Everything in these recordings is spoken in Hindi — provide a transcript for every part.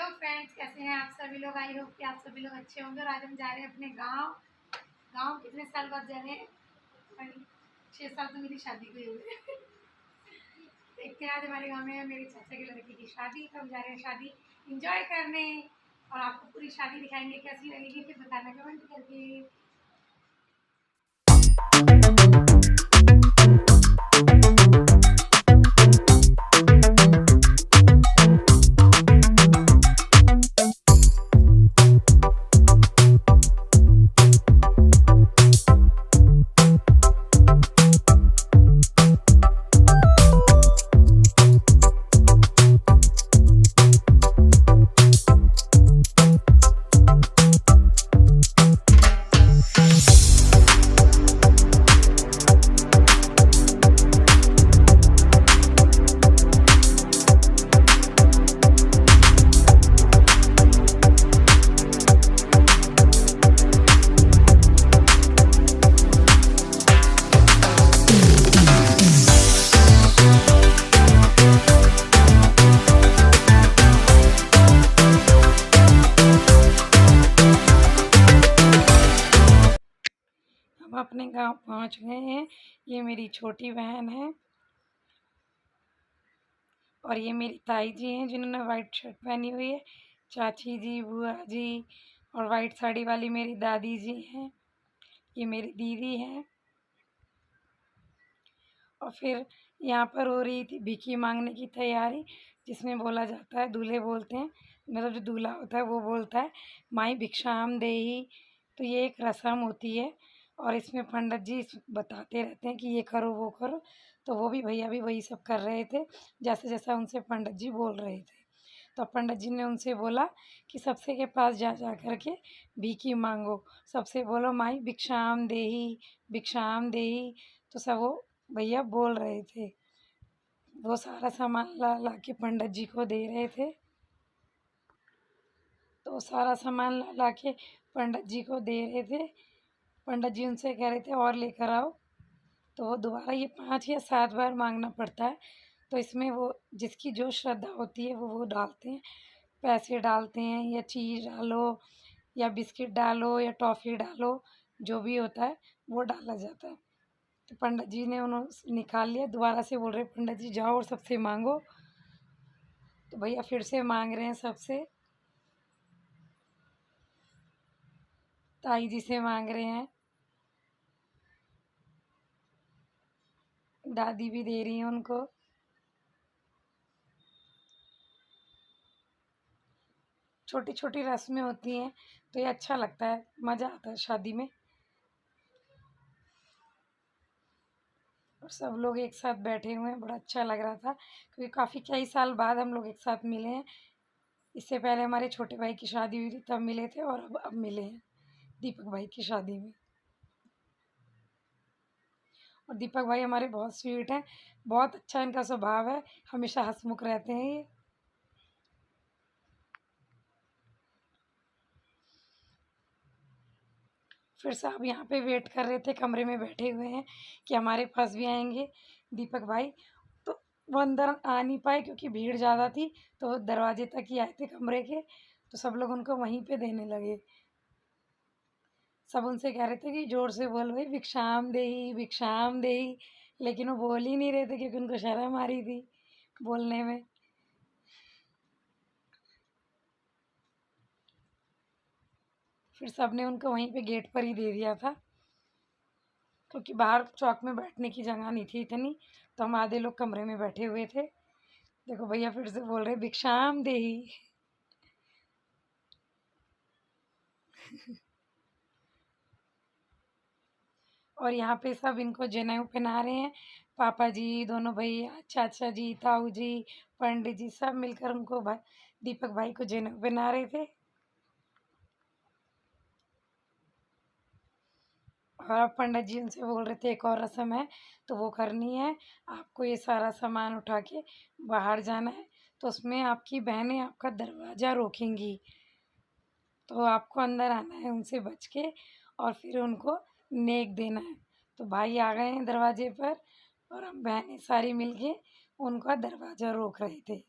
हेलो फ्रेंड्स, कैसे हैं आप सभी लोग। आई होप कि आप सभी लोग अच्छे होंगे। और आज हम जा रहे हैं अपने गांव। गांव कितने साल बाद जा रहे हैं? 6 साल तो मेरी शादी को ही हुए। देखते हैं, आज हमारे गांव में है मेरी चाचा की लड़की की शादी, तो हम जा रहे हैं शादी एंजॉय करने। और आपको पूरी शादी दिखाएंगे, कैसी लगेगी फिर बताना कमेंट करके। हम अपने गांव पहुंच गए हैं। ये मेरी छोटी बहन है और ये मेरी ताई जी हैं जिन्होंने वाइट शर्ट पहनी हुई है। चाची जी, बुआ जी और वाइट साड़ी वाली मेरी दादी जी हैं। ये मेरी दीदी है। और फिर यहाँ पर हो रही थी भिकी मांगने की तैयारी, जिसमें बोला जाता है, दूल्हे बोलते हैं, मतलब जो दूल्हा होता है वो बोलता है माई भिक्षाम देही। तो ये एक रस्म होती है और इसमें पंडित जी बताते रहते हैं कि ये करो वो करो। तो वो भी भैया भी वही सब कर रहे थे जैसे जैसा उनसे पंडित जी बोल रहे थे। तो पंडित जी ने उनसे बोला कि सबसे के पास जा जा करके भीखी मांगो, सबसे बोलो माई भिक्षाम देही, भिक्षाम देही। तो सब वो भैया बोल रहे थे। वो सारा सामान ला ला के पंडित जी को दे रहे थे। तो सारा सामान ला ला के पंडित जी को दे रहे थे। पंडित जी उनसे कह रहे थे और लेकर आओ। तो वो दोबारा ये 5 या 7 बार मांगना पड़ता है। तो इसमें वो जिसकी जो श्रद्धा होती है वो डालते हैं, पैसे डालते हैं या चीज़ डालो या बिस्किट डालो या टॉफ़ी डालो, जो भी होता है वो डाला जाता है। तो पंडित जी ने उन्होंने निकाल लिया। दोबारा से बोल रहे पंडित जी जाओ और सबसे मांगो। तो भैया फिर से मांग रहे हैं सबसे। ताई जी से मांग रहे हैं, दादी भी दे रही हैं उनको। छोटी छोटी रस्में होती हैं तो ये अच्छा लगता है, मज़ा आता है शादी में। और सब लोग एक साथ बैठे हुए हैं, बड़ा अच्छा लग रहा था क्योंकि काफ़ी कई साल बाद हम लोग एक साथ मिले हैं। इससे पहले हमारे छोटे भाई की शादी हुई थी तब मिले थे और अब मिले हैं दीपक भाई की शादी में। और दीपक भाई हमारे बहुत स्वीट हैं, बहुत अच्छा इनका स्वभाव है, हमेशा हंसमुख रहते हैं ये। फिर साहब यहाँ पे वेट कर रहे थे, कमरे में बैठे हुए हैं कि हमारे पास भी आएंगे दीपक भाई। तो वो अंदर आ नहीं पाए क्योंकि भीड़ ज़्यादा थी, तो वो दरवाजे तक ही आए थे कमरे के। तो सब लोग उनको वहीं पे देने लगे। सब उनसे कह रहे थे कि ज़ोर से बोल भाई भिक्षाम देही, भिक्षाम देही। लेकिन वो बोल ही नहीं रहे थे क्योंकि उनको शर्म आ रही थी बोलने में। फिर सब ने उनको वहीं पे गेट पर ही दे दिया था क्योंकि बाहर चौक में बैठने की जगह नहीं थी इतनी। तो हम आधे लोग कमरे में बैठे हुए थे। देखो भैया फिर से बोल रहे भिक्षाम देही। और यहाँ पे सब इनको जनेऊ पहना रहे हैं। पापा जी, दोनों भैया, चाचा जी, ताऊ जी, पंडित जी सब मिलकर उनको दीपक भाई को जनेऊ पहना रहे थे। और अब पंडित जी उनसे बोल रहे थे एक और रस्म है तो वो करनी है। आपको ये सारा सामान उठा के बाहर जाना है। तो उसमें आपकी बहनें आपका दरवाज़ा रोकेंगी, तो आपको अंदर आना है उनसे बच के और फिर उनको नेक देना है। तो भाई आ गए हैं दरवाजे पर और हम बहनें सारी मिलके उनका दरवाज़ा रोक रहे थे।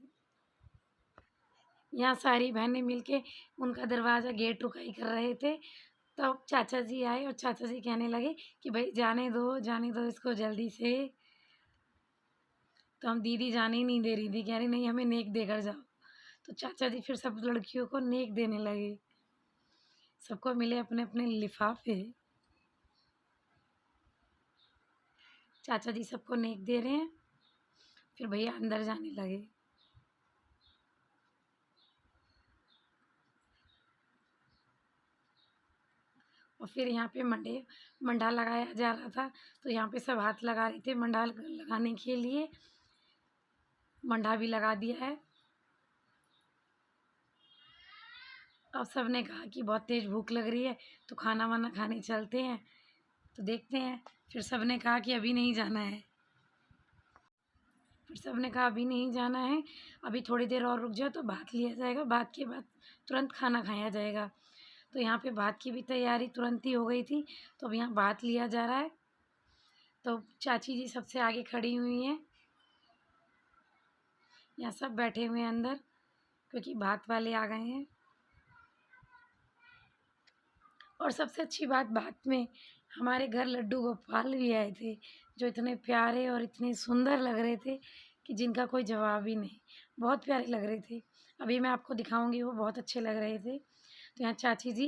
यहाँ सारी बहनें मिलके उनका दरवाज़ा गेट रुकाई कर रहे थे। तब चाचा जी आए और चाचा जी कहने लगे कि भाई जाने दो इसको जल्दी से। तो हम दीदी जाने ही नहीं दे रही थी, कह रही नहीं हमें नेक देकर जाओ। तो चाचा जी फिर सब लड़कियों को नेक देने लगे। सबको मिले अपने अपने लिफाफे। चाचा जी सबको नेक दे रहे हैं। फिर भैया अंदर जाने लगे। और फिर यहाँ पे मंडा लगाया जा रहा था। तो यहाँ पे सब हाथ लगा रहे थे मंडा लगाने के लिए। मंडा भी लगा दिया है। अब सब ने कहा कि बहुत तेज़ भूख लग रही है तो खाना वाना खाने चलते हैं। तो देखते हैं। फिर सब ने कहा कि अभी नहीं जाना है। फिर सब ने कहा अभी नहीं जाना है, अभी थोड़ी देर और रुक जाओ तो भात लिया जाएगा, भात के बाद तुरंत खाना खाया जाएगा। तो यहाँ पे भात की भी तैयारी तुरंत ही हो गई थी। तो अब यहाँ भात लिया जा रहा है। तो चाची जी सबसे आगे खड़ी हुई हैं। यहाँ सब बैठे हुए हैं अंदर, क्योंकि भात वाले आ गए हैं। और सबसे अच्छी बात भात में हमारे घर लड्डू गोपाल भी आए थे, जो इतने प्यारे और इतने सुंदर लग रहे थे कि जिनका कोई जवाब ही नहीं। बहुत प्यारे लग रहे थे। अभी मैं आपको दिखाऊंगी, वो बहुत अच्छे लग रहे थे। तो यहाँ चाची जी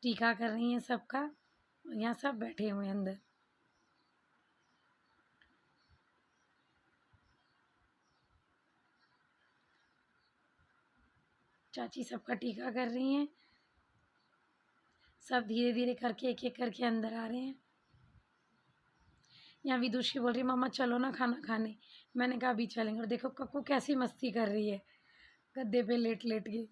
टीका कर रही हैं सबका। और यहाँ सब बैठे हुए हैं अंदर। चाची सबका टीका कर रही हैं। सब धीरे धीरे करके एक एक करके अंदर आ रहे हैं। यहाँ विदुषी बोल रही मम्मा चलो ना खाना खाने। मैंने कहा अभी चलेंगे। और देखो कक्कू कैसी मस्ती कर रही है, गद्दे पे लेट लेट के।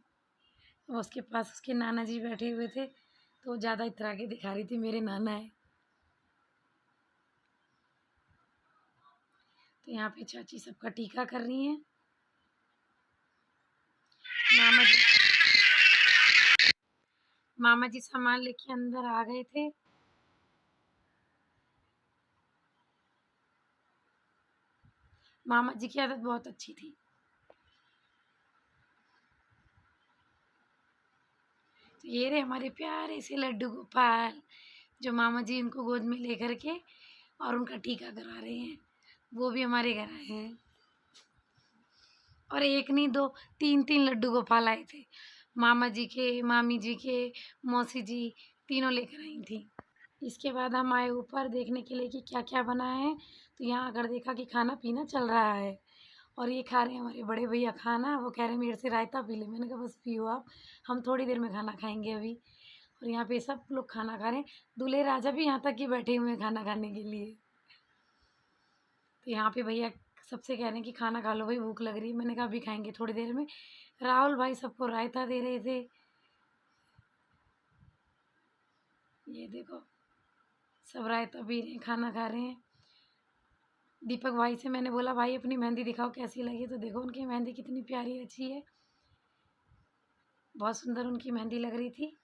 और उसके पास उसके नाना जी बैठे हुए थे, तो ज़्यादा इतरा के दिखा रही थी मेरे नाना है। तो यहाँ पे चाची सबका टीका कर रही हैं। मामा जी सामान लेके अंदर आ गए थे। मामा जी की आदत बहुत अच्छी थी। तो ये रहे हमारे प्यारे से लड्डू गोपाल, जो मामा जी उनको गोद में लेकर के और उनका टीका करा रहे हैं। वो भी हमारे घर आए हैं। और एक नहीं दो, तीन तीन लड्डू गोपाल आए थे। मामा जी के, मामी जी के, मौसी जी, तीनों लेकर आई थी। इसके बाद हम आए ऊपर देखने के लिए कि क्या क्या बना है। तो यहाँ आकर देखा कि खाना पीना चल रहा है। और ये खा रहे हैं हमारे बड़े भैया खाना। वो कह रहे हैं मेरे से रायता पी ले। मैंने कहा बस पियो आप, हम थोड़ी देर में खाना खाएंगे अभी। और यहाँ पे सब लोग खाना खा रहे हैं। दूल्हे राजा भी यहाँ तक ही बैठे हुए हैं खाना खाने के लिए। तो यहाँ पे भैया सबसे कह रहे हैं कि खाना खा लो भाई, भूख लग रही है। मैंने कहा अभी खाएंगे थोड़ी देर में। राहुल भाई सबको रायता दे रहे थे। ये देखो सब रायता पी रहे हैं, खाना खा रहे हैं। दीपक भाई से मैंने बोला भाई अपनी मेहंदी दिखाओ कैसी लगी। तो देखो उनकी मेहंदी कितनी प्यारी अच्छी है, बहुत सुंदर उनकी मेहंदी लग रही थी।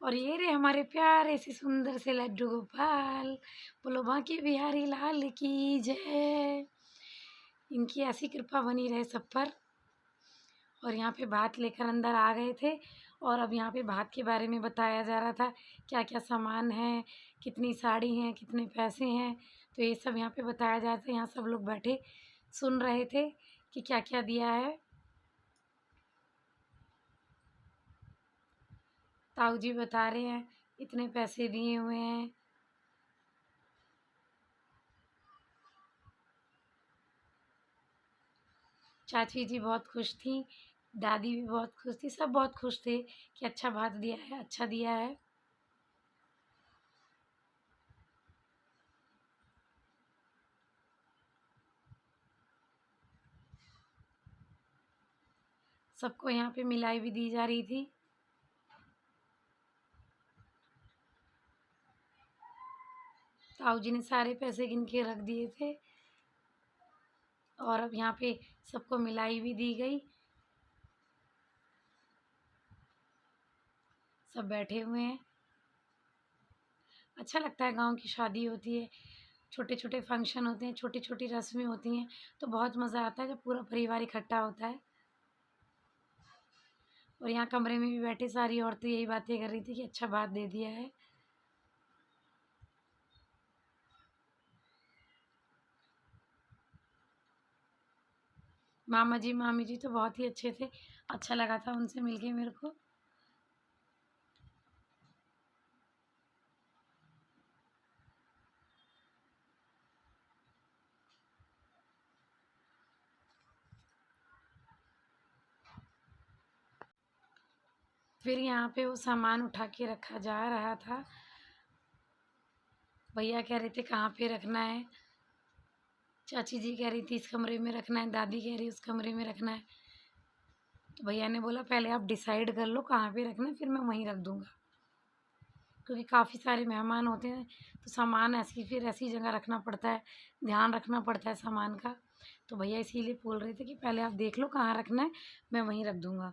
और ये रहे हमारे प्यारे से सुंदर से लड्डू गोपाल। बोलो बांके बिहारी लाल की जय। इनकी ऐसी कृपा बनी रहे सब पर। और यहाँ पे भात लेकर अंदर आ गए थे। और अब यहाँ पे भात के बारे में बताया जा रहा था, क्या क्या सामान है, कितनी साड़ी हैं, कितने पैसे हैं। तो ये सब यहाँ पे बताया जा रहा था। यहाँ सब लोग बैठे सुन रहे थे कि क्या क्या दिया है। ताऊ जी बता रहे हैं इतने पैसे दिए हुए हैं। चाची जी बहुत खुश थी, दादी भी बहुत खुश थी, सब बहुत खुश थे कि अच्छा भात दिया है, अच्छा दिया है। सबको यहाँ पे मिलाई भी दी जा रही थी। ताऊ जी ने सारे पैसे गिन के रख दिए थे। और अब यहाँ पे सबको मिलाई भी दी गई। सब बैठे हुए हैं। अच्छा लगता है, गांव की शादी होती है, छोटे छोटे फंक्शन होते हैं, छोटी छोटी रस्में होती हैं, तो बहुत मज़ा आता है जब पूरा परिवार इकट्ठा होता है। और यहाँ कमरे में भी बैठे सारी औरतें यही बातें कर रही थी कि अच्छा भात दे दिया है। मामा जी मामी जी तो बहुत ही अच्छे थे, अच्छा लगा था उनसे मिलके मेरे को। फिर यहाँ पे वो सामान उठा के रखा जा रहा था। भैया कह रहे थे कहाँ पे रखना है, चाची जी कह रही थी इस कमरे में रखना है, दादी कह रही उस कमरे में रखना है। तो भैया ने बोला पहले आप डिसाइड कर लो कहाँ पे रखना है, फिर मैं वहीं रख दूँगा। क्योंकि काफ़ी सारे मेहमान होते हैं तो सामान फिर ऐसी जगह रखना पड़ता है, ध्यान रखना पड़ता है सामान का। तो भैया इसीलिए बोल रहे थे कि पहले आप देख लो कहाँ रखना है, मैं वहीं रख दूँगा।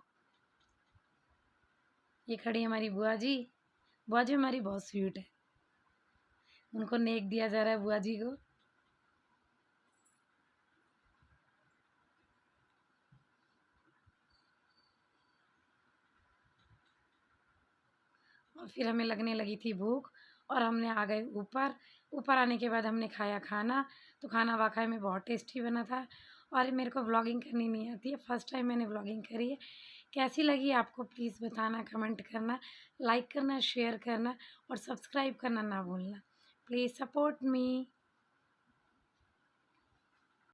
ये खड़ी है हमारी बुआ जी हमारी बहुत स्वीट है। उनको नेक दिया जा रहा है बुआ जी को। और फिर हमें लगने लगी थी भूख और हमने आ गए ऊपर। ऊपर आने के बाद हमने खाया खाना, तो खाना वाक़ई में बहुत टेस्टी बना था। और मेरे को व्लॉगिंग करनी नहीं आती है, फर्स्ट टाइम मैंने व्लॉगिंग करी है। कैसी लगी आपको प्लीज़ बताना, कमेंट करना, लाइक करना, शेयर करना और सब्सक्राइब करना ना भूलना। Please support me.